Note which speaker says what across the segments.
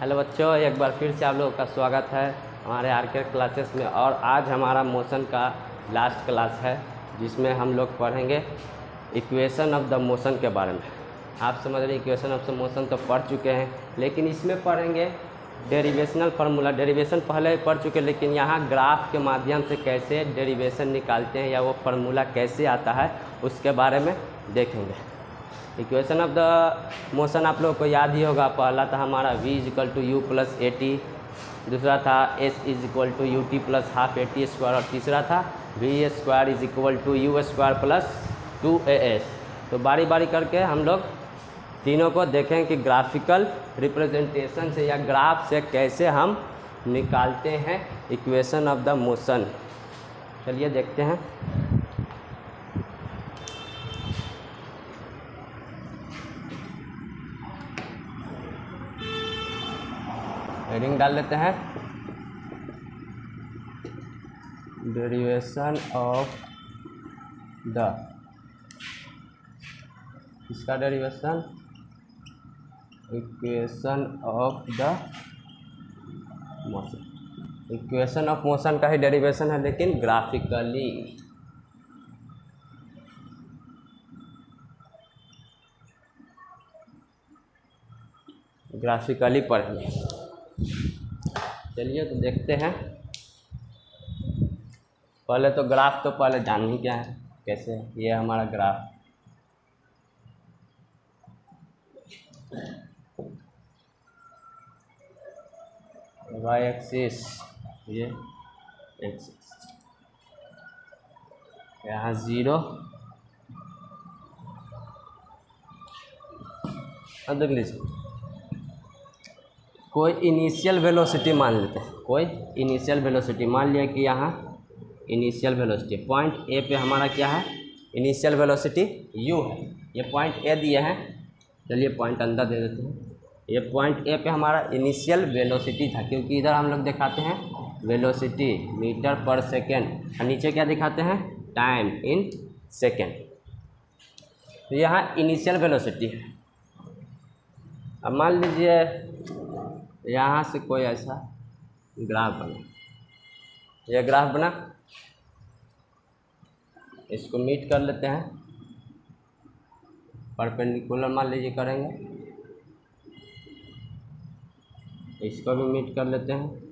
Speaker 1: Hello बच्चों, एक बार फिर से आप लोगों का स्वागत है हमारे आरके क्लासेस में। और आज हमारा मोशन का लास्ट क्लास है जिसमें हम लोग पढ़ेंगे इक्वेशन ऑफ द मोशन के बारे में। आप समझ रहे इक्वेशन ऑफ द मोशन तो पढ़ चुके हैं, लेकिन इसमें पढ़ेंगे डेरिवेशनल फार्मूला। डेरिवेशन पहले पढ़ चुके, लेकिन यहाँ ग्राफ के माध्यम से कैसे डेरिवेशन निकालते हैं या वो फार्मूला कैसे आता है उसके बारे में देखेंगे। इक्वेशन ऑफ द मोशन आप लोगों को याद ही होगा। पहला था हमारा v = u + at, दूसरा था s = ut + ½ at², और तीसरा था v² = u² + 2as। तो बारी बारी करके हम लोग तीनों को देखें कि ग्राफिकल रिप्रेजेंटेशन से या ग्राफ से कैसे हम निकालते हैं इक्वेशन ऑफ द मोशन। चलिए देखते हैं। हेडिंग डाल लेते हैं, डेरिवेशन ऑफ द, इसका derivation equation of the motion. Equation of motion का ही डेरिवेशन है, लेकिन ग्राफिकली। ग्राफिकली पढ़ेंगे। चलिए तो देखते हैं। पहले तो ग्राफ तो पहले जान ही क्या है, कैसे ये हमारा ग्राफ। वाई एक्सिस, ये एक्सिस, यहाँ 0। अब देख लीजिए, कोई इनिशियल वेलोसिटी मान लेते हैं। कोई इनिशियल वेलोसिटी मान लिया कि यहाँ इनिशियल वेलोसिटी पॉइंट ए पे हमारा क्या है, इनिशियल वेलोसिटी u है। ये पॉइंट ए दिए हैं। चलिए पॉइंट अंदर दे देते हैं। ये पॉइंट ए पे हमारा इनिशियल वेलोसिटी था, क्योंकि इधर हम लोग दिखाते हैं वेलोसिटी मीटर/सेकेंड, और नीचे क्या दिखाते हैं, टाइम इन सेकेंड। तो यहाँ इनिशियल वेलोसिटी है। अब मान लीजिए यहाँ से कोई ऐसा ग्राफ बना, यह ग्राफ बना, इसको मीट कर लेते हैं, परपेंडिकुलर मान लीजिए करेंगे, इसको भी मीट कर लेते हैं।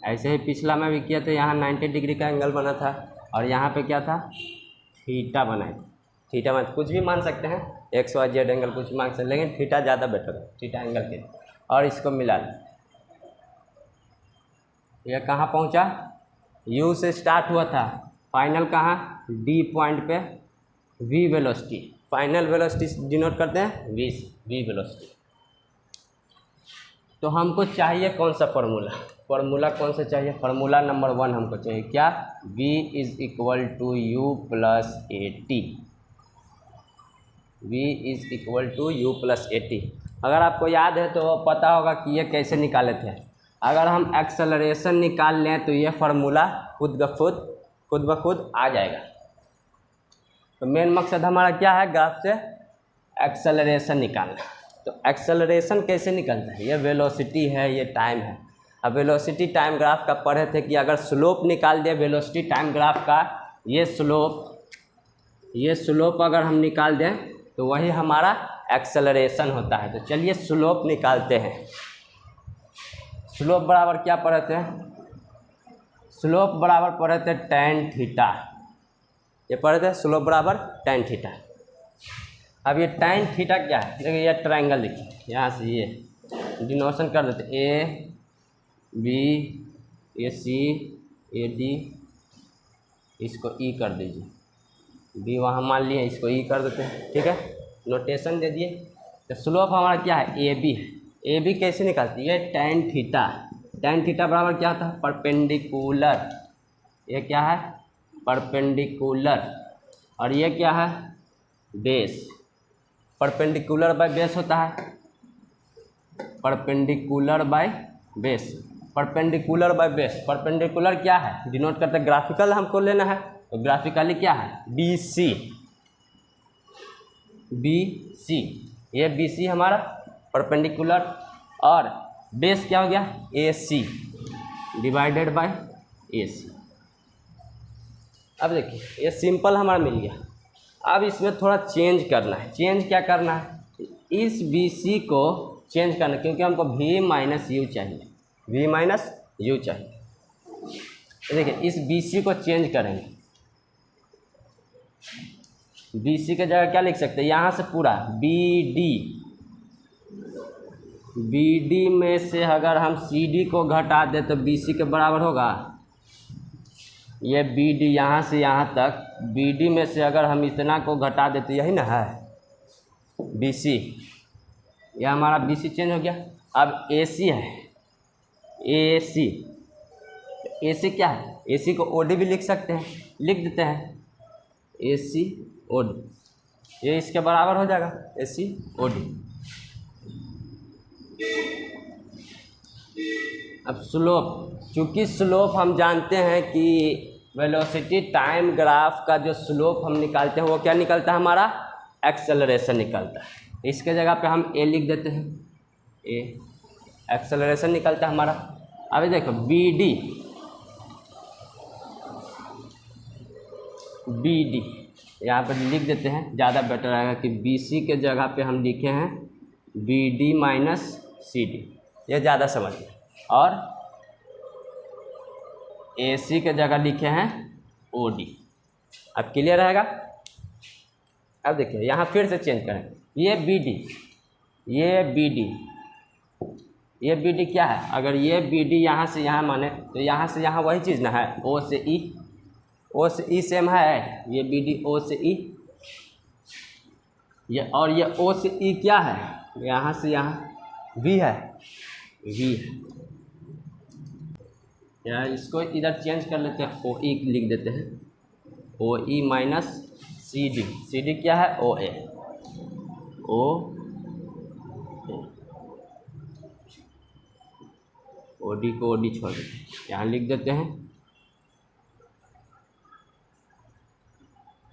Speaker 1: ऐसे ही पिछला में भी किया था, यहाँ 90 डिग्री का एंगल बना था, और यहाँ पे क्या था, थीटा बनाए। थीटा मान कुछ भी मान सकते हैं, XYZ एंगल कुछ भी मान सकते हैं, लेकिन थीटा ज़्यादा बेटर है, थीटा एंगल के। और इसको मिला लें। यह कहाँ पहुँचा, U से स्टार्ट हुआ था, फाइनल कहाँ, D पॉइंट पे V velocity. Final velocity denote करते हैं V वेलोसिटी। तो हमको चाहिए कौन सा फार्मूला, फार्मूला कौन सा चाहिए, फार्मूला नंबर 1 हमको चाहिए क्या, v = u + at। v = u + at। अगर आपको याद है तो पता होगा कि ये कैसे निकाले थे। अगर हम एक्सेलरेशन निकाल लें तो ये फार्मूला खुद ब खुद आ जाएगा। तो मेन मकसद हमारा क्या है, ग्राफ से एक्सेलरेशन निकालना। तो एक्सेलरेशन कैसे निकलता है, ये वेलोसिटी है, ये टाइम है। अब वेलोसिटी टाइम ग्राफ का पढ़े थे कि अगर स्लोप निकाल दिए वेलोसिटी टाइम ग्राफ का, ये स्लोप अगर हम निकाल दें तो वही हमारा एक्सेलरेशन होता है। तो चलिए स्लोप निकालते हैं। स्लोप बराबर क्या पढ़े थे, स्लोप बराबर पढ़े थे tan थीटा। ये पढ़े थे स्लोप बराबर tan थीटा। अब ये tan थीटा क्या है, देखिए ये ट्रायंगल लिखिए, यहाँ से ये डिनोशन कर देते, A B A C A D, इसको ई कर दीजिए, बी वहाँ मान लिए, इसको ई कर देते हैं, ठीक है, नोटेशन दे दिए। तो स्लोप हमारा क्या है, ए बी है। ए बी कैसे निकालती है, tan थीटा। tan थीटा बराबर क्या होता है, परपेंडिकुलर। ये क्या है, परपेंडिकुलर, और ये क्या है, बेस। परपेंडिकुलर बाय बेस होता है, perpendicular by base, perpendicular by base. Perpendicular क्या है, डिनोट करते हैं, ग्राफिकल हमको लेना है, तो ग्राफिकली क्या है, BC। ये BC हमारा परपेंडिकुलर, और बेस क्या हो गया AC डिवाइडेड बाय AC। अब देखिए ये सिंपल हमारा मिल गया। अब इसमें थोड़ा चेंज करना है। चेंज क्या करना है, इस BC को चेंज करना, क्योंकि हमको V माइनस यू चाहिए, V माइनस यू चाहिए। तो देखिए इस BC को चेंज करेंगे। BC के जगह क्या लिख सकते हैं, यहाँ से पूरा BD में से अगर हम CD को घटा दें तो BC के बराबर होगा। ये BD यहाँ से यहाँ तक, BD में से अगर हम इतना को घटा दें तो यही ना है BC, यह हमारा BC चेंज हो गया। अब AC है, AC क्या है, AC को OD भी लिख सकते हैं, लिख देते हैं AC OD, ये इसके बराबर हो जाएगा AC OD। अब स्लोप, चूँकि स्लोप हम जानते हैं कि वेलोसिटी टाइम ग्राफ का जो स्लोप हम निकालते हैं वो क्या निकलता है, हमारा एक्सेलरेशन निकलता है। इसके जगह पे हम A लिख देते हैं, A एक्सेलरेशन निकलता है हमारा। अभी देखो BD यहाँ पर लिख देते हैं, ज़्यादा बेटर रहेगा कि BC के जगह पे हम लिखे हैं BD माइनस CD, ये ज़्यादा समझ में। और AC के जगह लिखे हैं OD। अब क्लियर रहेगा। अब देखिए यहाँ फिर से चेंज करें, ये BD क्या है, अगर ये BD यहाँ से यहाँ माने तो यहाँ से यहाँ वही चीज़ ना है, O से E सेम है, ये BD O से E, ये और ये O से E क्या है, यहाँ से यहाँ V है, या इसको इधर चेंज कर लेते हैं, OE लिख देते हैं, OE माइनस CD क्या है OA, OD को OD छोड़ देते हैं, यहाँ लिख देते हैं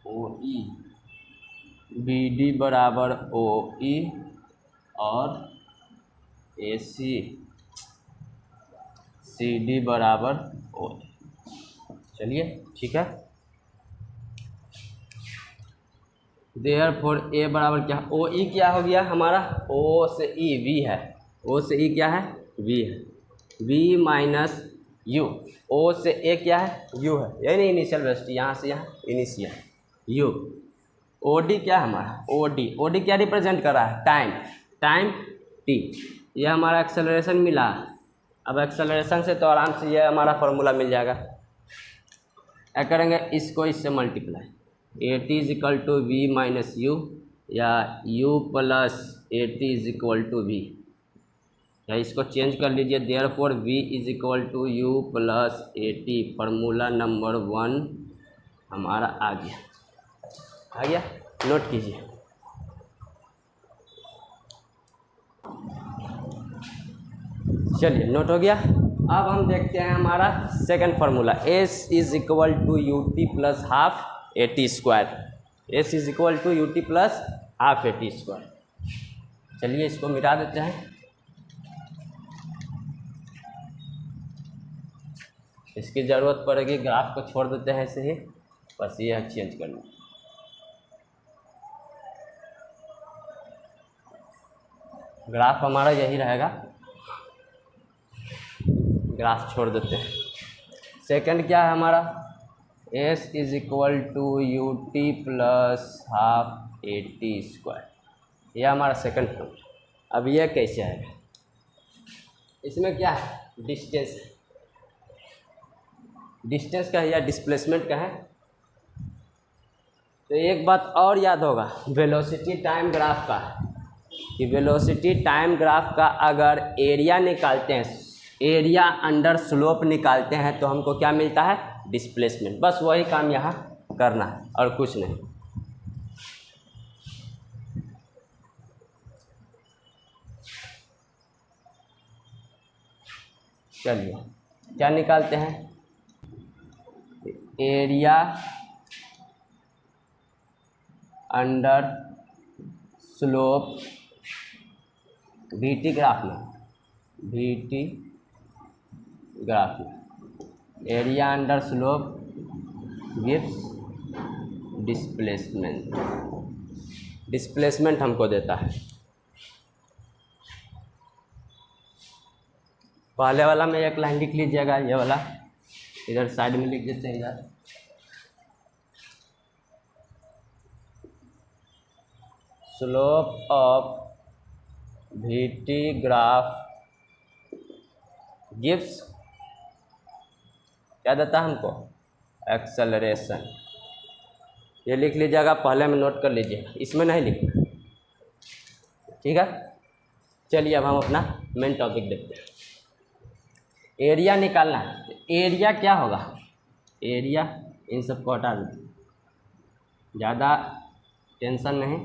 Speaker 1: OE, BD बराबर OE और AC CD बराबर OA। चलिए ठीक है। देयरफॉर A बराबर क्या, OE क्या हो गया हमारा, O से E V है, O से E क्या है V है, V माइनस U, O से A क्या है U है, यही नहीं इनिशियल वेलोसिटी, यहाँ से यहाँ इनिशियल U। OD क्या है हमारा OD क्या रिप्रेजेंट कर रहा है, टाइम T, ये हमारा एक्सेलरेशन मिला। अब एक्सेलरेशन से तो आराम से ये हमारा फॉर्मूला मिल जाएगा। क्या करेंगे, इसको इससे multiply, AT is equal to V minus U या U plus AT is equal to V, या इसको चेंज कर लीजिए, therefore V is equal to U plus AT। Formula number 1 हमारा आ गया, नोट कीजिए। चलिए नोट हो गया। अब हम देखते हैं हमारा second formula, S is equal to UT plus half AT square, S is equal to UT plus half AT square. चलिए इसको मिटा देते हैं, इसकी ज़रूरत पड़ेगी, ग्राफ को छोड़ देते हैं ऐसे ही, बस ये है चेंज करना। ग्राफ हमारा यही रहेगा, ग्राफ छोड़ देते हैं। सेकंड क्या है हमारा, S is equal to UT plus half AT square, यह हमारा सेकंड फॉर्मूला। अब यह कैसे आएगा, इसमें क्या है, डिस्टेंस का है या डिस्प्लेसमेंट का है। तो एक बात और याद होगा वेलोसिटी टाइम ग्राफ का, कि वेलोसिटी टाइम ग्राफ का अगर एरिया निकालते हैं, एरिया अंडर स्लोप निकालते हैं, तो हमको क्या मिलता है, डिस्प्लेसमेंट। बस वही काम यहाँ करना है और कुछ नहीं। चलिए क्या निकालते हैं, area under slope VT graph में, VT ग्राफ में area under slope gives displacement, displacement हमको देता है। पहले वाला में एक लाइन लिख लीजिएगा, ये वाला इधर साइड में लिख देते हैं इधर। Slope of VT graph gives क्या देता है हमको, एक्सेलरेशन। ये लिख लीजिएगा, पहले में नोट कर लीजिएगा, इसमें नहीं लिखना, ठीक है। चलिए अब हम अपना मेन टॉपिक देखते हैं। एरिया निकालना है। एरिया क्या होगा, एरिया इन सबको हटा दीजिए, ज़्यादा टेंशन नहीं,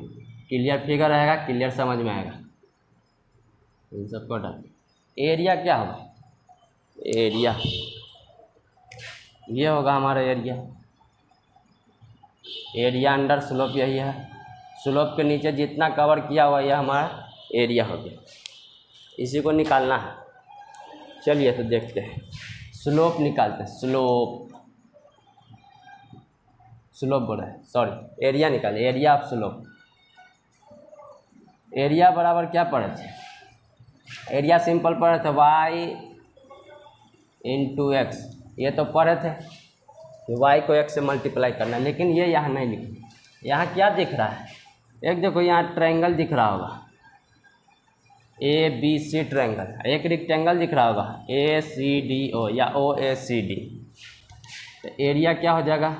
Speaker 1: क्लियर फिगर रहेगा, क्लियर समझ में आएगा। इन सबको हटा दीजिए। एरिया क्या होगा, एरिया ये होगा हमारा एरिया। एरिया अंडर स्लोप यही है, स्लोप के नीचे जितना कवर किया हुआ यह हमारा एरिया हो गया, इसी को निकालना है। चलिए तो देखते हैं, स्लोप निकालते हैं। स्लोप बोल रहे हैं, सॉरी, एरिया निकाले, एरिया ऑफ स्लोप। एरिया बराबर क्या पढ़े थे, एरिया सिंपल पढ़े थे y इंटू एक्स, ये तो पढ़े थे y को x से मल्टीप्लाई करना, लेकिन ये यहाँ नहीं लिखा। यहाँ क्या दिख रहा है, एक देखो यहाँ ट्रायंगल दिख रहा होगा, ABC ट्रायंगल, एक रेक्टेंगल दिख रहा होगा ACDO या OACD। तो एरिया क्या हो जाएगा,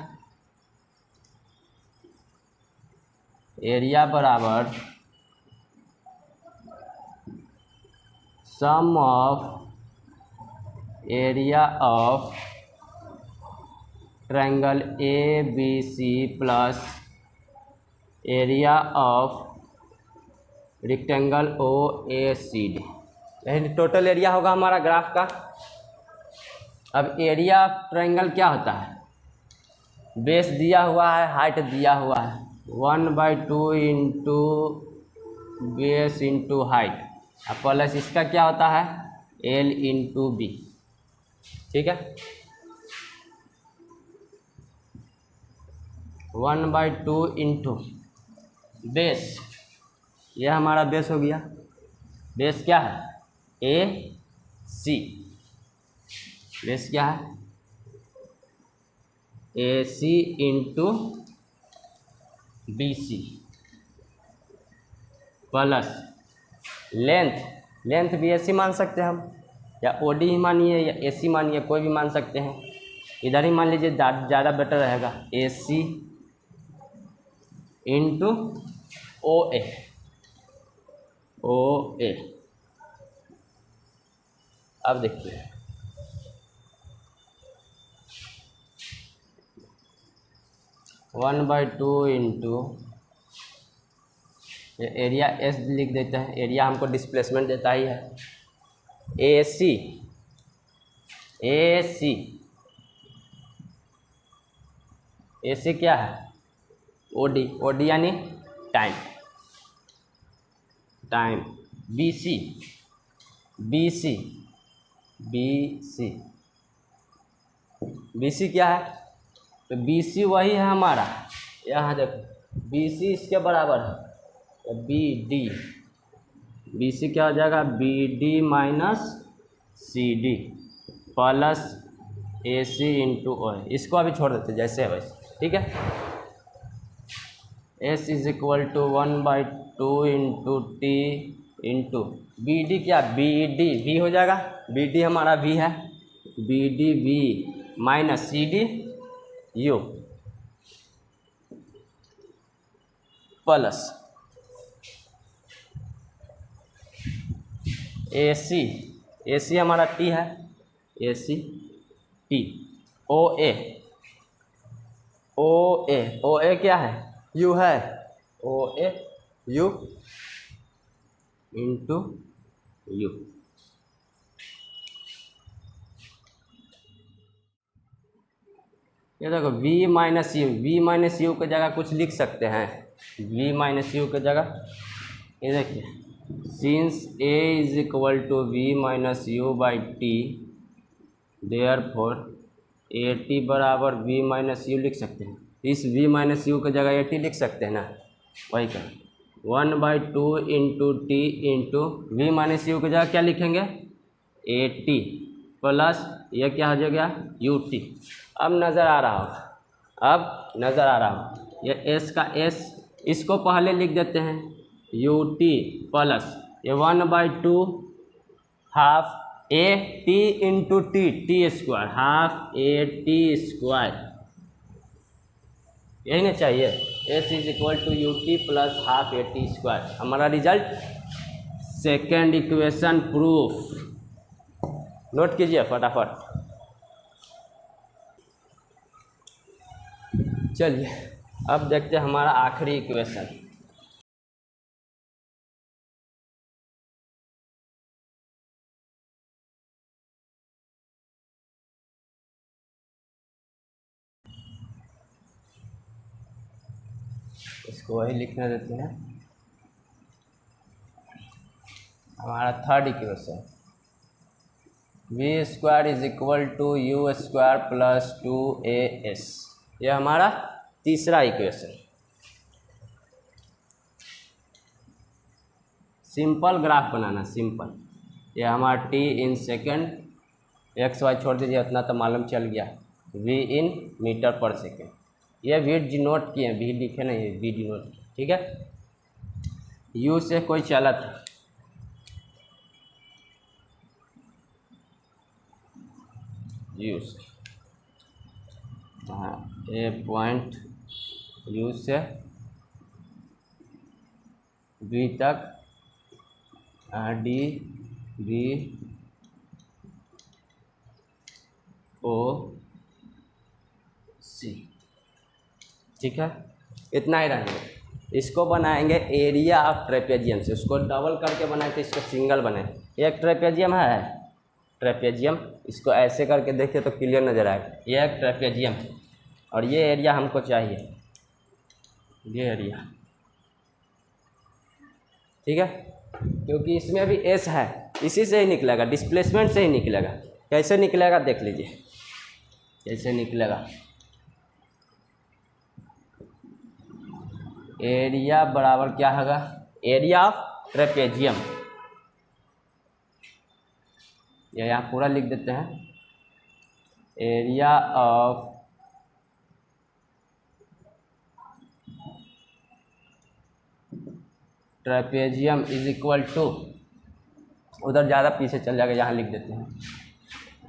Speaker 1: एरिया बराबर sum of area of triangle ABC plus area of rectangle OACD, यानी टोटल एरिया होगा हमारा ग्राफ का। अब एरिया ऑफ ट्रायंगल क्या होता है, बेस दिया हुआ है, हाइट दिया हुआ है, 1/2 इंटू बेस इंटू हाइट, अब प्लस इसका क्या होता है L इंटू B, ठीक है। 1/2 इंटू बेस, यह हमारा बेस हो गया। बेस क्या है, AC, बेस क्या है AC into BC plus length, length भी AC मान सकते हैं हम, या OD ही मानिए या AC मानिए, कोई भी मान सकते हैं। इधर ही मान लीजिए, ज़्यादा बेटर रहेगा, AC इंटू OA, OA। अब देखिए, one by two into area S लिख देते हैं, एरिया हमको डिस्प्लेसमेंट देता ही है। AC, AC, AC क्या है OD, OD यानी time, time. BC, BC, BC, BC क्या है, तो BC वही है हमारा, यहाँ देखो BC इसके बराबर है, तो BD, BC क्या हो जाएगा BD minus CD plus AC into OA। इसको अभी छोड़ देते जैसे है वैसे, ठीक है। S is equal to 1/2 into T into BD, क्या BD V हो जाएगा, BD हमारा V है, BD V minus CD U plus AC, AC हमारा T है, AC T, OA, OA, OA क्या है U है, OA U इंटू U। ये देखो V minus you, V minus u की जगह कुछ लिख सकते हैं, V माइनस यू की जगह, ये देखिए since a is equal to v minus you by t, therefore a t बराबर v माइनस यू लिख सकते हैं। इस v माइनस यू की जगह ए टी लिख सकते हैं ना, वही का 1/2 into t into v minus u की जगह क्या लिखेंगे, ए टी प्लस ये क्या हो जाएगा यू टी। अब नज़र आ रहा हो, अब नज़र आ रहा हो, ये एस का एस इसको पहले लिख देते हैं यू टी प्लस ये 1/2 half A T into T, T square half A T square, यही ना चाहिए। S is equal to U T plus half A T square, हमारा result second equation proof. Note कीजिए फटाफट। चलिए अब देखते हैं हमारा आखिरी इक्वेशन। इसको वही लिखने देते हैं, हमारा third equation v square is equal to u square plus 2as, यह हमारा तीसरा इक्वेशन। सिंपल ग्राफ बनाना, सिंपल। यह हमारा t in second, x y छोड़ दीजिए, उतना तो मालूम चल गया, v in metre per second. ये वी डिनोट किए, वी लिखे नहीं है, वी डिनोट किए, ठीक है। यू से कोई चला था, यू से, हाँ ए पॉइंट यू से बी तक, डी बी ओ सी, ठीक है। इतना ही रहेंगे। इसको बनाएंगे एरिया ऑफ ट्रेपेजियम से, उसको डबल करके बनाए थे, इसको सिंगल बनाए। एक ट्रेपेजियम है, ट्रेपेजियम, इसको ऐसे करके देखिए तो क्लियर नज़र आएगा। ये एक ट्रेपेजियम और ये एरिया हमको चाहिए, ये एरिया, ठीक है, क्योंकि इसमें भी एस है, इसी से ही निकलेगा, डिस्प्लेसमेंट से ही निकलेगा। कैसे निकलेगा देख लीजिए, कैसे निकलेगा। एरिया बराबर क्या होगा, एरिया ऑफ ट्रेपेजियम, ये यहाँ पूरा लिख देते हैं, area of trapezium is equal to, उधर ज़्यादा पीछे चल जाएगा, यहाँ लिख देते हैं,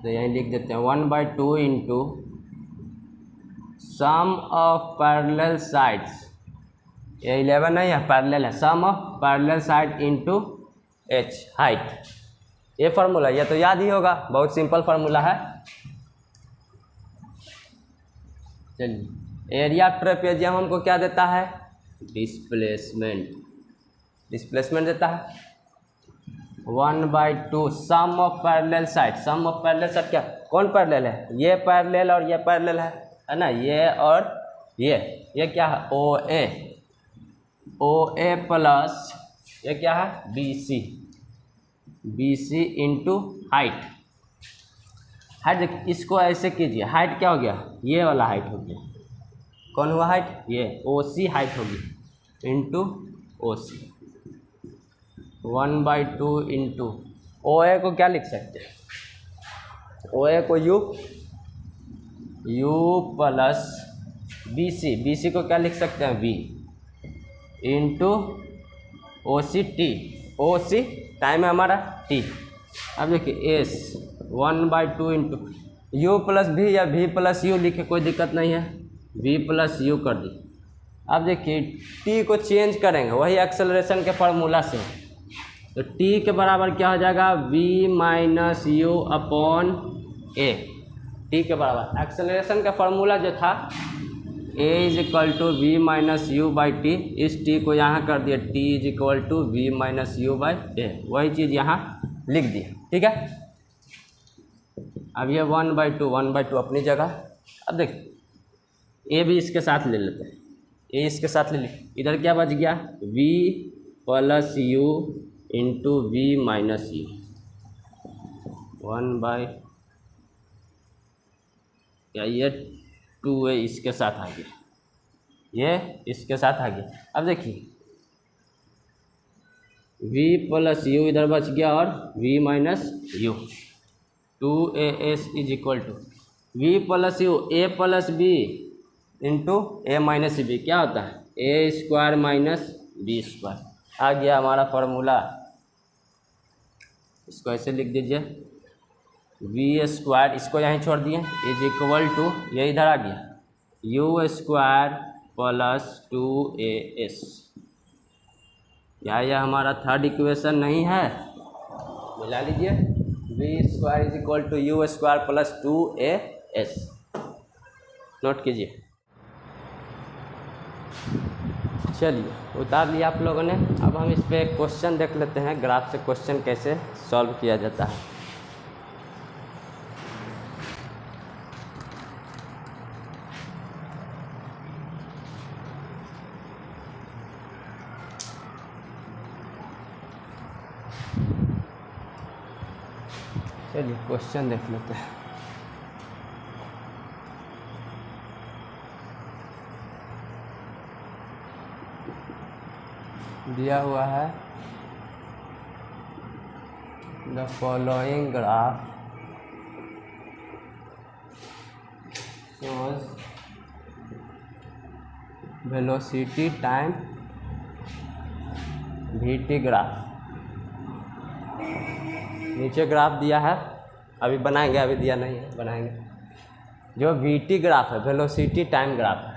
Speaker 1: तो यहीं लिख देते हैं 1/2 into sum of parallel sides, ये 11 नहीं है, पैरेलल है, sum of parallel side into H height. ये फार्मूला ये तो याद ही होगा, बहुत सिंपल फार्मूला है। चलिए एरिया ट्रेपेजियम हमको क्या देता है, डिस्प्लेसमेंट, डिस्प्लेसमेंट देता है 1/2 sum of parallel side. Sum of parallel side क्या, कौन पैरेलल है, ये पैरेलल और ये पैरेलल है ना, ये और ये क्या है, ओ ए प्लस ये क्या है, B C into height. Height देखिए, इसको ऐसे कीजिए, हाइट क्या हो गया, ये वाला हाइट हो गया, कौन हुआ हाइट, ये ओ सी हाइट होगी इंटू ओ सी 1/2 इंटू ओ ए को क्या लिख सकते हैं, ओ ए को यू प्लस बी सी को क्या लिख सकते हैं, v into O C T, O C time है हमारा टी। अब देखिए एस 1/2 इंटू यू प्लस भी या वी प्लस यू लिखे, कोई दिक्कत नहीं है, वी प्लस यू कर दी। अब देखिए टी को चेंज करेंगे वही एक्सेलरेशन के फार्मूला से, तो टी के बराबर क्या हो जाएगा, V minus U upon A, T के बराबर। एक्सेलरेशन का फार्मूला जो था A is equal to V minus you by T, इस टी को यहाँ कर दिया, T is equal to V minus you by A, वही चीज़ यहाँ लिख दिया, ठीक है। अब ये 1/2 अपनी जगह। अब देख ए भी इसके साथ ले लेते हैं, ए इसके साथ ले ले, इधर क्या बच गया, v plus u into v minus u 1 by क्या ये 2a इसके साथ आ गया, ये इसके साथ आ गया। अब देखिए v प्लस यू इधर बच गया और v minus u 2as is equal to v plus u a plus b into a minus b क्या होता है a square minus b square. आ गया हमारा फार्मूला, इसको ऐसे लिख दीजिए वी स्क्वायर, इसको यहीं छोड़ दिए, इज इक्वल टू ये इधर आ गया यू स्क्वायर प्लस 2as। क्या यह हमारा थर्ड इक्वेशन नहीं है? मिला लीजिए v square is equal to u square plus 2as। Note कीजिए। चलिए उतार लिया आप लोगों ने। अब हम इस पे क्वेश्चन देख लेते हैं, ग्राफ से क्वेश्चन कैसे सॉल्व किया जाता है। चलिए क्वेश्चन देख लेते हैं। दिया हुआ है the following graph shows velocity time VT graph. नीचे ग्राफ दिया है, अभी बनाएंगे, अभी दिया नहीं है, बनाएंगे। जो वीटी ग्राफ है वेलोसिटी टाइम ग्राफ है,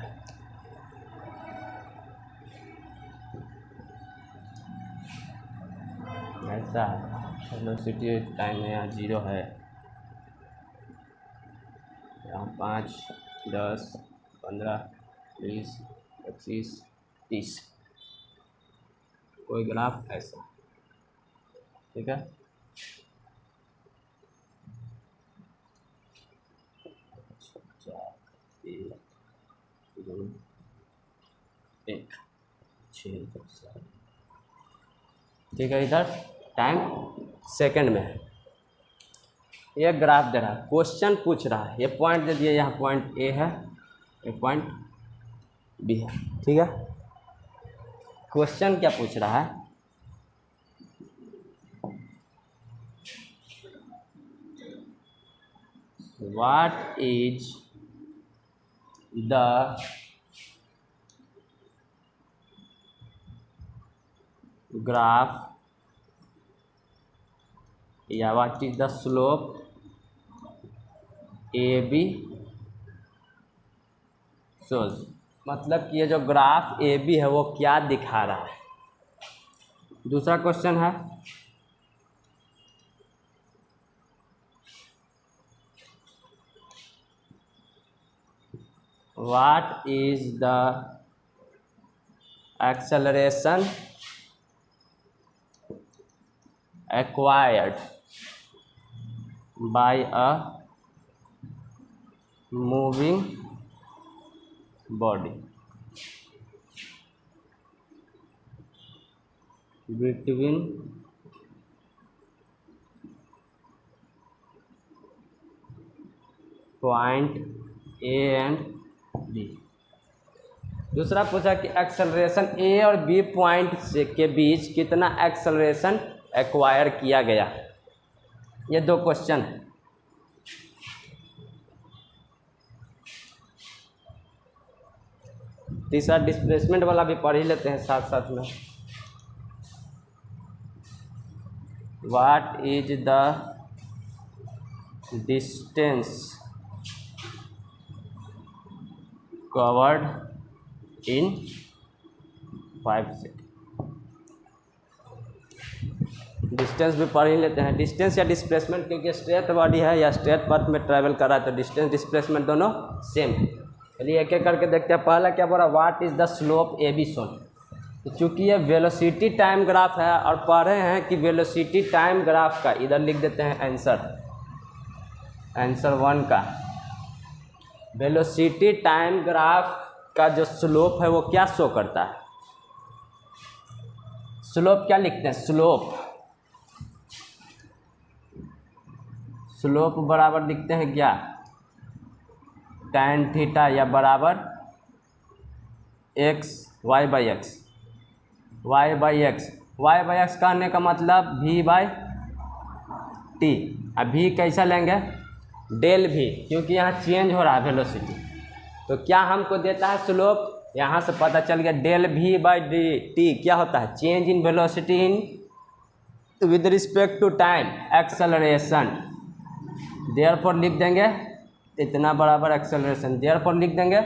Speaker 1: ऐसा है। वेलोसिटी टाइम में यहाँ 0 है, यहाँ 5, 10, 15, 20, 25, 30, कोई ग्राफ ऐसा, ठीक है। एक 6 7, ठीक है। इधर टाइम सेकंड में है, ये ग्राफ दे रहा है, क्वेश्चन पूछ रहा है, ये पॉइंट दे दिए, यहाँ पॉइंट ए है, ये पॉइंट बी है, ठीक है। क्वेश्चन क्या पूछ रहा है? व्हाट इज द ग्राफ या what is the slope A B shows. मतलब कि ये जो ग्राफ ए बी है वो क्या दिखा रहा है। दूसरा क्वेश्चन है what is the acceleration acquired by a moving body between point A and B। दूसरा पूछा कि एक्सेलरेशन ए और बी पॉइंट से के बीच कितना एक्सेलरेशन एक्वायर किया गया। ये दो क्वेश्चन है। तीसरा डिस्प्लेसमेंट वाला भी पढ़ ही लेते हैं साथ साथ में। What is the distance covered in 5 second. Distance भी पढ़ ही लेते हैं। डिस्टेंस या डिस्प्लेसमेंट, क्योंकि स्ट्रेट बॉडी है या स्ट्रेट पाथ में ट्रैवल कर रहा है तो डिस्टेंस डिस्प्लेसमेंट दोनों सेम है। चलिए एक एक करके देखते हैं। पहला क्या बोला, what is the slope A be shown. तो चूँकि ये वेलोसिटी टाइम ग्राफ है और पढ़े हैं कि वेलोसिटी टाइम ग्राफ का, इधर लिख देते हैं आंसर 1 का। वेलोसिटी टाइम ग्राफ का जो स्लोप है वो क्या शो करता है? स्लोप क्या लिखते हैं, स्लोप बराबर लिखते हैं क्या, tan थीटा या बराबर x y by x, y by x कहने का मतलब v बाई टी। अब v कैसा लेंगे, डेल v, क्योंकि यहाँ चेंज हो रहा है वेलोसिटी, तो क्या हमको देता है स्लोप, यहाँ से पता चल गया डेल v बाई टी क्या होता है, change in velocity in with respect to time acceleration. Therefore लिख देंगे इतना बराबर एक्सेलरेशन, देयरफॉर लिख देंगे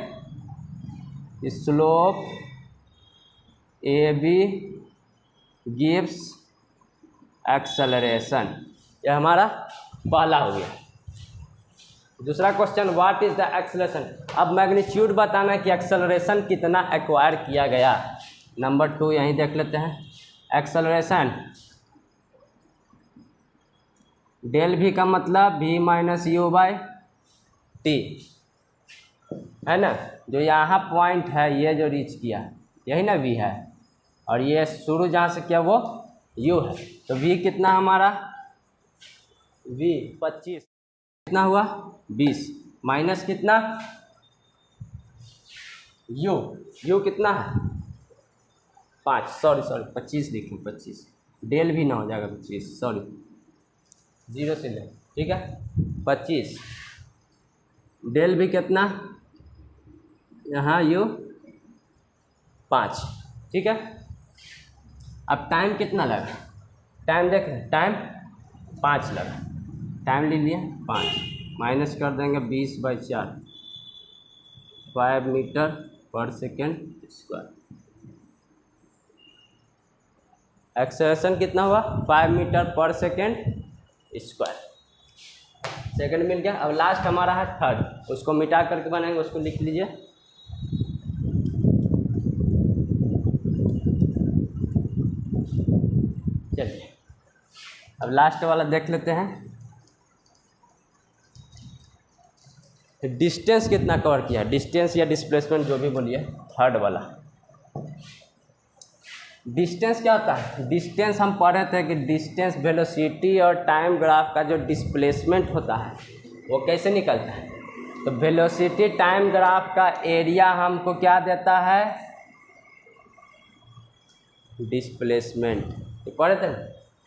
Speaker 1: slope A B gives acceleration. यह हमारा पहला हो गया। दूसरा question, what is the acceleration. अब मैग्नीट्यूड बताना है कि एक्सेलरेशन कितना एक्वायर किया गया। नंबर 2 यहीं देख लेते हैं। एक्सेलरेशन डेल भी का मतलब v minus you by T है ना, जो यहाँ पॉइंट है ये जो रीच किया यही ना v है, और ये शुरू जहाँ से किया वो u है, तो v कितना हमारा, v 25 कितना हुआ 20 माइनस कितना u कितना है 5, सॉरी 25 लिखें, 25 डेल भी ना हो जाएगा 25, सॉरी 0 से ले, ठीक है 25, डेल भी कितना यहाँ u 5, ठीक है। अब टाइम कितना लगा, टाइम देख रहे हैं, टाइम 5 लगा, टाइम ले लिए 5, माइनस कर देंगे 20/4, 5 metre per second square. Acceleration कितना हुआ 5 metre per second square, second मिल गया। अब लास्ट हमारा है थर्ड, उसको मिटा करके बनाएंगे, उसको लिख लीजिए। चलिए अब लास्ट वाला देख लेते हैं। डिस्टेंस कितना कवर किया, डिस्टेंस या डिस्प्लेसमेंट जो भी बोलिए, थर्ड वाला। डिस्टेंस क्या होता है, डिस्टेंस हम पढ़े थे कि डिस्टेंस वेलोसिटी और टाइम ग्राफ का जो डिस्प्लेसमेंट होता है वो कैसे निकलता है। तो वेलोसिटी टाइम ग्राफ का एरिया हमको क्या देता है, डिस्प्लेसमेंट, पढ़े थे।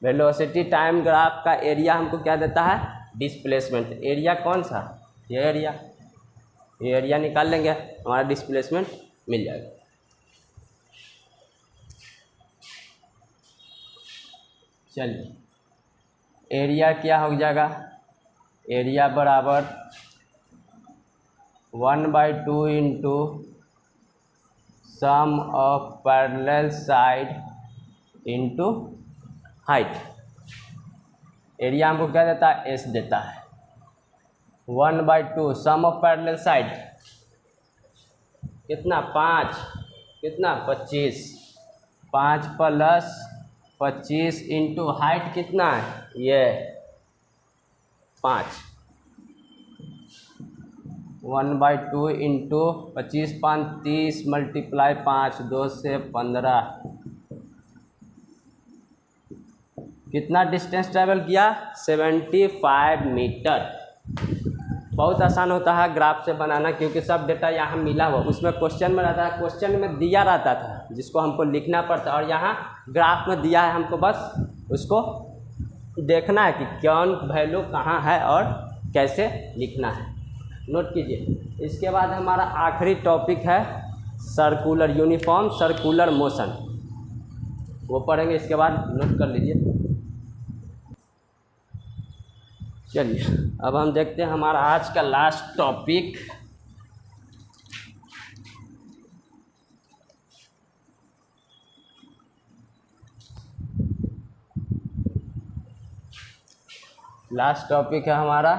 Speaker 1: वेलोसिटी टाइम ग्राफ का एरिया हमको क्या देता है, डिस्प्लेसमेंट। एरिया कौन सा, ये एरिया निकाल लेंगे, हमारा डिस्प्लेसमेंट मिल जाएगा। चलिए एरिया क्या हो जाएगा, एरिया बराबर 1/2 into sum of parallel side into height. Area हमको क्या देता है, एस देता है। 1/2 सम ऑफ पैरेलल साइड कितना 5, कितना 25, 5 प्लस 25 इंटू हाइट कितना है ये 5, 1/2 इंटू 25 5 30 मल्टीप्लाई 5 2 से 15, कितना डिस्टेंस ट्रैवल किया 75 मीटर। बहुत आसान होता है ग्राफ से बनाना, क्योंकि सब डेटा यहाँ मिला हुआ, उसमें क्वेश्चन में रहता है, क्वेश्चन में दिया रहता था जिसको हमको लिखना पड़ता है, और यहाँ ग्राफ में दिया है, हमको बस उसको देखना है कि कौन वैल्यू कहाँ है और कैसे लिखना है। नोट कीजिए। इसके बाद हमारा आखिरी टॉपिक है सर्कुलर, यूनिफॉर्म सर्कुलर मोशन, वो पढ़ेंगे इसके बाद, नोट कर लीजिए। चलिए अब हम देखते हैं हमारा आज का लास्ट टॉपिक, लास्ट टॉपिक है हमारा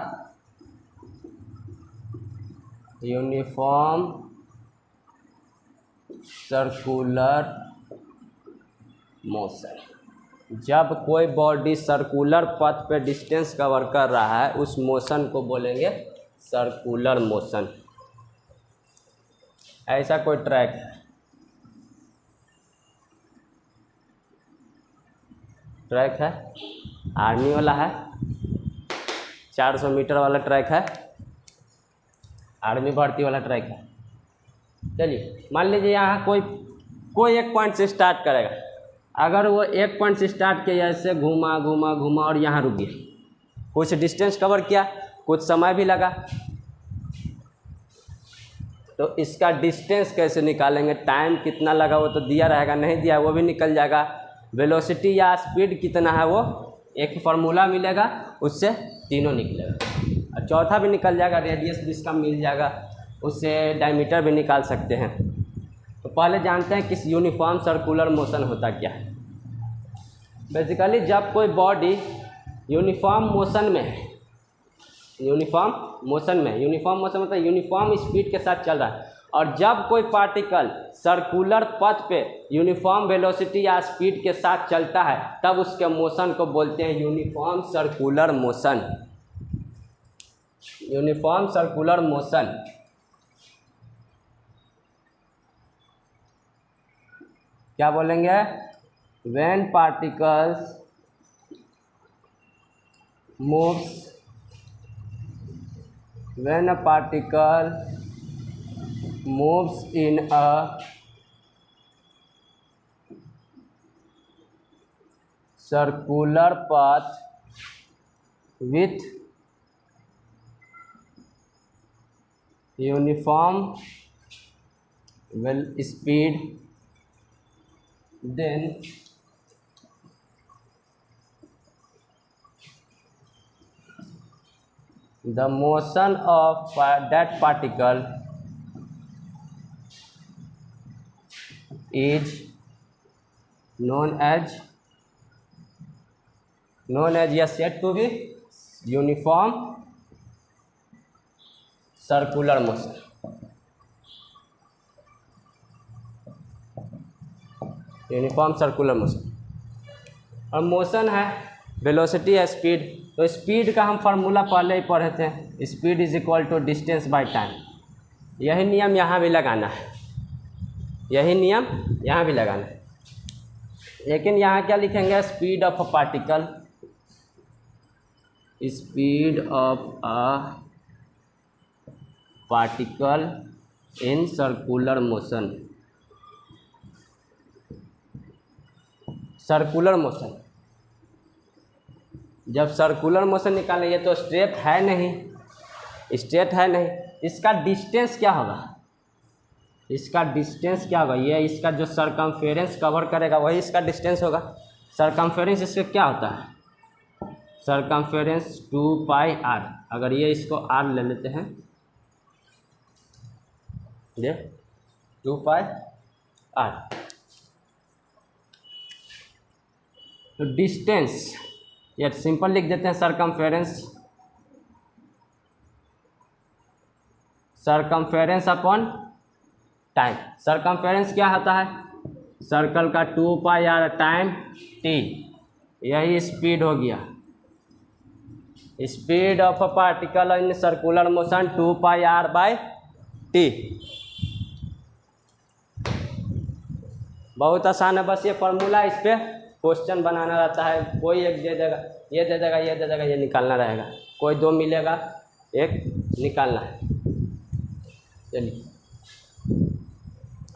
Speaker 1: यूनिफॉर्म सर्कुलर मोशन। जब कोई बॉडी सर्कुलर पथ पे डिस्टेंस कवर कर रहा है उस मोशन को बोलेंगे सर्कुलर मोशन। ऐसा कोई ट्रैक है, ट्रैक है, आर्मी वाला है, 400 मीटर वाला ट्रैक है, आर्मी भर्ती वाला ट्रैक है। चलिए मान लीजिए यहाँ कोई एक पॉइंट से स्टार्ट करेगा, अगर वो एक पॉइंट से स्टार्ट किया ऐसे घूमा घूमा घूमा और यहाँ रुक गया, कुछ डिस्टेंस कवर किया, कुछ समय भी लगा, तो इसका डिस्टेंस कैसे निकालेंगे, टाइम कितना लगा वो तो दिया रहेगा, नहीं दिया वो भी निकल जाएगा, वेलोसिटी या स्पीड कितना है वो एक फार्मूला मिलेगा, उससे तीनों निकलेगा, और चौथा भी निकल जाएगा, रेडियस भी इसका मिल जाएगा, उससे डायमीटर भी निकाल सकते हैं। तो पहले जानते हैं कि यूनिफॉर्म सर्कुलर मोशन होता क्या है। बेसिकली जब कोई बॉडी यूनिफॉर्म मोशन में है, यूनिफॉर्म मोशन मतलब यूनिफॉर्म स्पीड के साथ चल रहा है, और जब कोई पार्टिकल सर्कुलर पथ पे यूनिफॉर्म वेलोसिटी या स्पीड के साथ चलता है, तब उसके मोशन को बोलते हैं uniform circular motion. Uniform circular motion. क्या बोलेंगे, when particles moves, when a particle moves in a circular path with uniform speed, then the motion of that particle is known as yes said to be uniform circular motion। Uniform circular motion. और motion है, velocity है, speed, तो speed का हम formula पहले ही पढ़े थे, speed is equal to distance by time. यही नियम यहाँ भी लगाना है, यही नियम यहाँ भी लगाना है, लेकिन यहाँ क्या लिखेंगे, speed of a particle, speed of a particle in circular motion. Circular motion, जब सर्कुलर मोशन निकालेंगे तो स्ट्रेट है नहीं, इसका डिस्टेंस क्या होगा, ये इसका जो सरकमफेरेंस कवर करेगा वही इसका डिस्टेंस होगा। सरकमफेरेंस इसका क्या होता है, सरकमफेरेंस 2πr, अगर ये इसको r ले लेते हैं, ये 2πr, तो डिस्टेंस ये सिंपल लिख देते हैं, सरकमफेरेंस अपॉन टाइम। सरकमफेरेंस क्या होता है, सर्कल का 2πr टाइम t, यही स्पीड हो गया, speed of a particle in circular motion 2πr/t। बहुत आसान है, बस ये फार्मूला, इस पर क्वेश्चन बनाना रहता है, कोई एक दे देगा, ये दे देगा, ये दे देगा, ये निकालना रहेगा, कोई दो मिलेगा, एक निकालना है। चलिए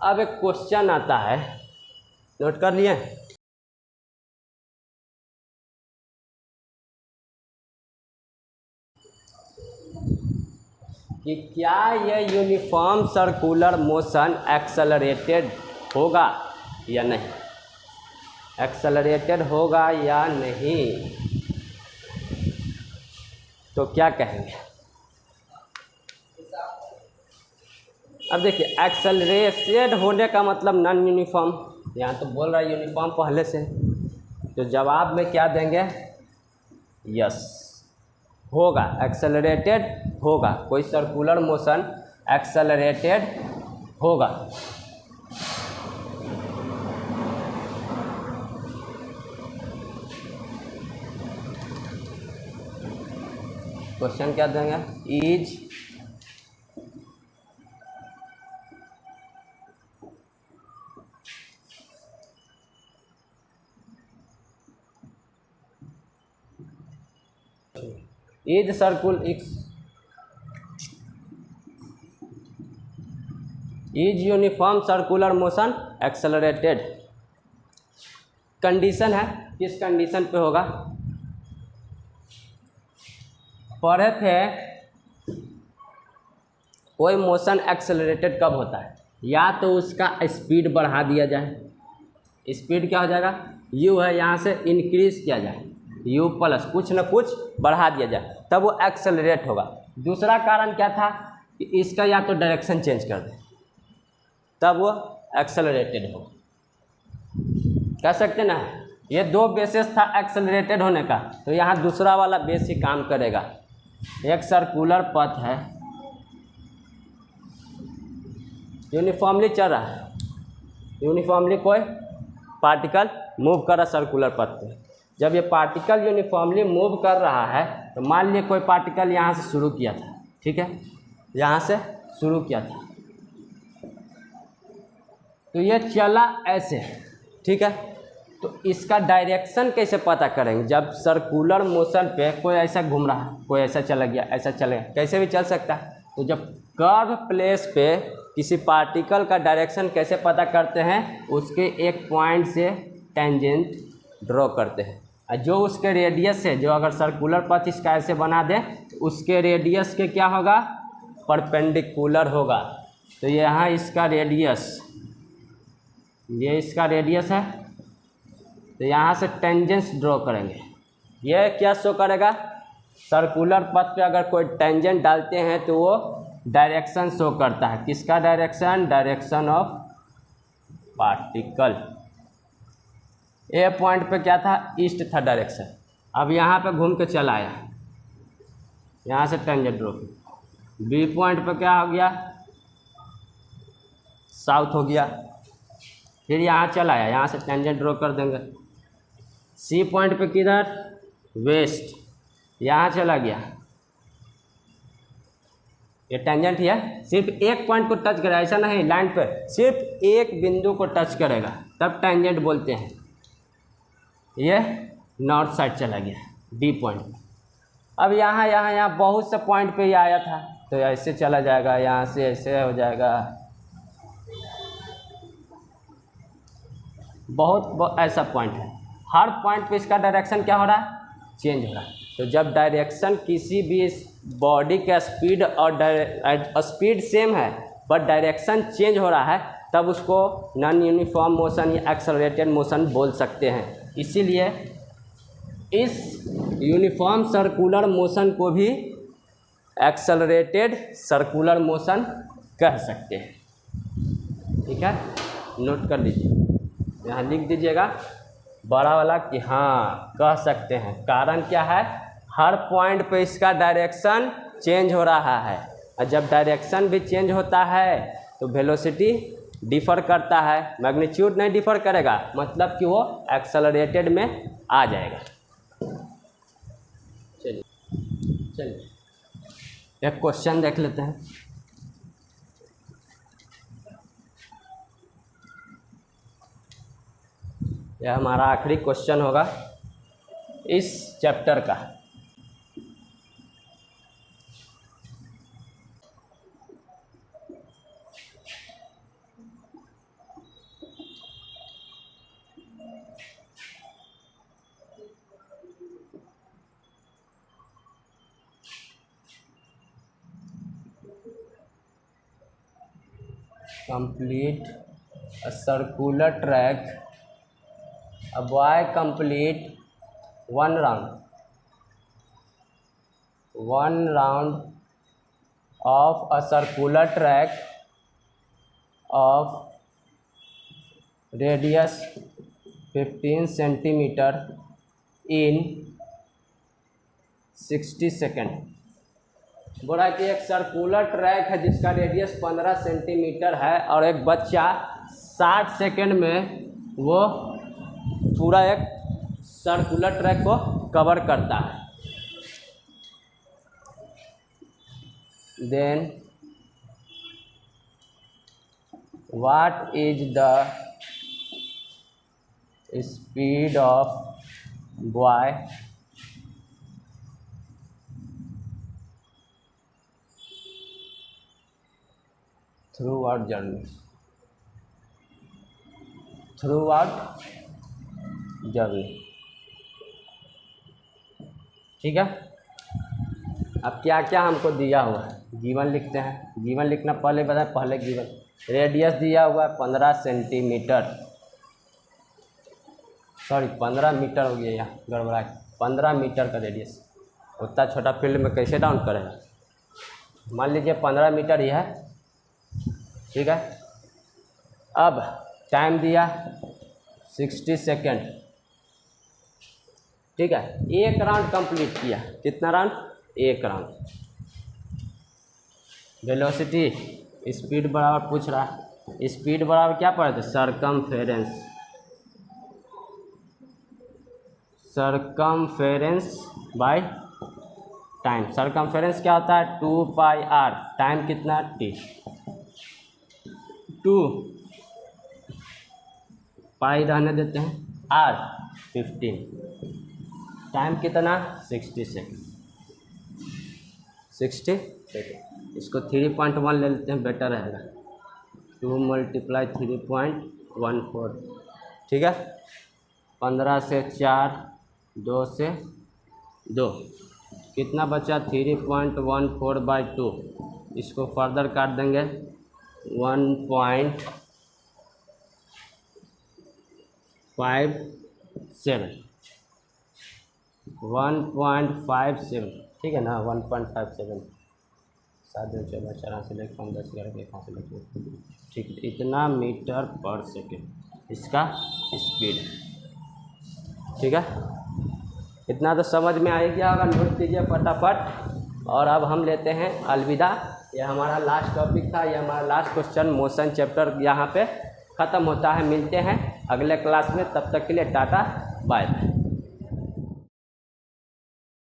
Speaker 1: अब एक क्वेश्चन आता है, नोट कर लिए, कि क्या ये यूनिफॉर्म सर्कुलर मोशन एक्सेलरेटेड होगा या नहीं, एक्सेलरेटेड होगा या नहीं, तो क्या कहेंगे। अब देखिए, एक्सेलरेटेड होने का मतलब नॉन यूनिफॉर्म, यहाँ तो बोल रहा है यूनिफॉर्म पहले से, तो जवाब में क्या देंगे, यस होगा, एक्सेलरेटेड होगा, कोई सर्कुलर मोशन एक्सेलरेटेड होगा। क्वेश्चन क्या देंगे, is question is circle is uniform circular motion accelerated. Condition है, किस कंडीशन पे होगा? पढ़े थे कोई मोशन एक्सेलरेटेड कब होता है, या तो उसका स्पीड बढ़ा दिया जाए, स्पीड क्या हो जाएगा, u है, यहाँ से इंक्रीज किया जाए, u प्लस कुछ न कुछ बढ़ा दिया जाए, तब वो एक्सेलरेट होगा। दूसरा कारण क्या था कि इसका या तो डायरेक्शन चेंज कर दे, तब वो एक्सेलरेटेड हो। कह सकते ना, ये दो बेसिस था एक्सेलरेटेड होने का, तो यहाँ दूसरा वाला बेस ही काम करेगा। एक सर्कुलर पथ है, यूनिफॉर्मली चल रहा है, यूनिफॉर्मली कोई पार्टिकल मूव कर रहा सर्कुलर पथ पे। जब ये पार्टिकल यूनिफॉर्मली मूव कर रहा है, तो मान लिए कोई पार्टिकल यहाँ से शुरू किया था, ठीक है, यहाँ से शुरू किया था, तो ये चला ऐसे, ठीक है, तो इसका डायरेक्शन कैसे पता करेंगे? जब सर्कुलर मोशन पे कोई ऐसा घूम रहा है, कोई ऐसा चला गया, ऐसा चले गया, कैसे भी चल सकता है। तो जब कर्व प्लेस पे किसी पार्टिकल का डायरेक्शन कैसे पता करते हैं? उसके एक पॉइंट से टेंजेंट ड्रॉ करते हैं, और जो उसके रेडियस है, जो अगर सर्कुलर पथ इसका ऐसे बना दें, तो उसके रेडियस के क्या होगा, परपेंडिकुलर होगा। तो यहाँ इसका रेडियस, ये इसका रेडियस है, तो यहाँ से टेंजेंस ड्रॉ करेंगे। ये क्या शो करेगा? सर्कुलर पथ पे अगर कोई टेंजेंट डालते हैं तो वो डायरेक्शन शो करता है। किसका direction? Direction of particle. A point पे क्या था? ईस्ट था डायरेक्शन। अब यहाँ पे घूम के चला आया, यहाँ से टेंजेंट ड्रॉ किया। बी पॉइंट पे क्या हो गया? साउथ हो गया। फिर यहाँ चला आया, यहाँ से टेंजेंट ड्रॉ कर देंगे। सी पॉइंट पे किधर? वेस्ट। यहाँ चला गया, ये टेंजेंट ही है, सिर्फ एक पॉइंट को टच करेगा, ऐसा नहीं लाइन पे सिर्फ एक बिंदु को टच करेगा, तब टेंजेंट बोलते हैं। ये नॉर्थ साइड चला गया, डी पॉइंट। अब यहाँ बहुत से पॉइंट पे ही आया था, तो ऐसे चला जाएगा, यहाँ से ऐसे हो जाएगा, बहुत ऐसा पॉइंट है। हर पॉइंट पे इसका डायरेक्शन क्या हो रहा है? चेंज हो रहा है। तो जब डायरेक्शन किसी भी बॉडी का स्पीड और स्पीड सेम है बट डायरेक्शन चेंज हो रहा है, तब उसको नॉन यूनिफॉर्म मोशन या एक्सेलरेटेड मोशन बोल सकते हैं। इसीलिए इस यूनिफॉर्म सर्कुलर मोशन को भी एक्सेलरेटेड सर्कुलर मोशन कह सकते हैं। ठीक है, नोट कर लीजिए, यहाँ लिख दीजिएगा बड़ा वाला कि हाँ कह सकते हैं। कारण क्या है? हर पॉइंट पे इसका डायरेक्शन चेंज हो रहा है, और जब डायरेक्शन भी चेंज होता है तो वेलोसिटी डिफ़र करता है, मैग्नीट्यूड नहीं डिफ़र करेगा, मतलब कि वो एक्सेलरेटेड में आ जाएगा। चलिए एक क्वेश्चन देख लेते हैं। यह हमारा आखिरी क्वेश्चन होगा इस चैप्टर का। Complete a circular track. A boy complete one round of a circular track of radius 15 centimeter in 60 second. बोला कि एक सर्कुलर ट्रैक है जिसका रेडियस 15 सेंटीमीटर है, और एक बच्चा 60 सेकेंड में वो पूरा एक सर्कुलर ट्रैक को कवर करता है। Then what is the speed of boy throughout journey, throughout journey. ठीक है, अब क्या क्या हमको दिया हुआ है, गिवन लिखते हैं। गिवन लिखना पहले बताएं, पहले गिवन रेडियस दिया हुआ है 15 सेंटीमीटर, सॉरी 15 मीटर हो गया, यहाँ गड़बड़ा है, 15 मीटर का रेडियस। उतना छोटा फील्ड में कैसे डाउन करेगा। मान लीजिए 15 मीटर ही है। ठीक है, अब टाइम दिया 60 सेकेंड। ठीक है, एक राउंड कंप्लीट किया, कितना राउंड, एक राउंड। वेलोसिटी स्पीड बराबर पूछ रहा है, स्पीड बराबर क्या पढ़े थे, circumference, circumference by time. Circumference क्या होता है, 2 पाई आर, टाइम कितना टी, 2 पाई रहने देते हैं, आर 15, टाइम कितना 60 सेकेंड, 60 सेकेंड। इसको 3.1 ले लेते हैं, बेटर रहेगा, 2 × 3.14। ठीक है, 15 से 4, 2 से 2, कितना बचा 3.14/2। इसको फर्दर काट देंगे 1.57, ठीक है ना, 1.57, 7 14 4 से लेकर 5 10 11 के 5 से लेकर, ठीक है, इतना मीटर पर सेकेंड इसका स्पीड। ठीक है, इतना तो समझ में आ गया होगा, नोट कीजिए फटाफट। और अब हम लेते हैं अलविदा। यह हमारा लास्ट टॉपिक था, यह हमारा लास्ट क्वेश्चन, मोशन चैप्टर यहाँ पे ख़त्म होता है। मिलते हैं अगले क्लास में, तब तक के लिए टाटा बाय बाय।